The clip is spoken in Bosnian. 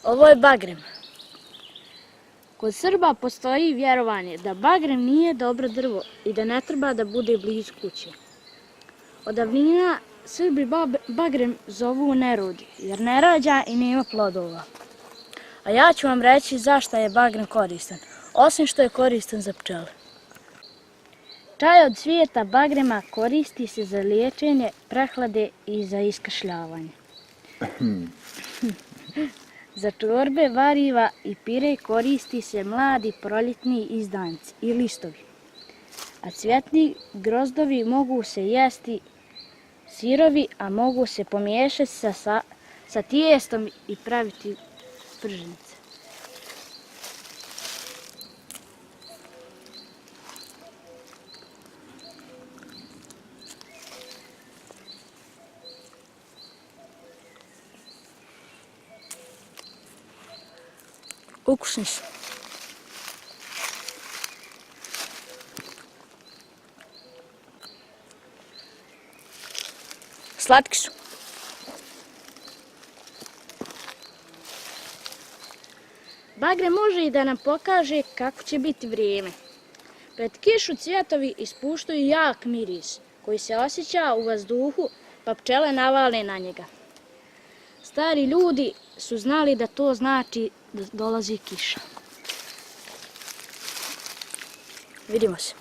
Ovo je bagrem. Kod Srba postoji vjerovanje da bagrem nije dobro drvo i da ne treba da bude blizu kuće. Od davnina Srbi bagrem zovu nerod, jer ne rađa i nema plodova. A ja ću vam reći zašto je bagrem koristan, osim što je koristan za pčele. Čaj od cvijeta bagrema koristi se za liječenje prehlade i za iskašljavanje. Za čorbe, variva i pire koristi se mladi proljetni izdanci i listovi. A cvjetni grozdovi mogu se jesti sirovi, a mogu se pomiješati sa tijestom i praviti prženice. Ukusni su. Slatki su. Bagrem može i da nam pokaže kako će biti vrijeme. Pred kišu cvjetovi ispuštaju jak miris koji se osjeća u vazduhu, pa pčele navale na njega. Stari ljudi su znali da to znači da dolazi kiša. Vidimo se.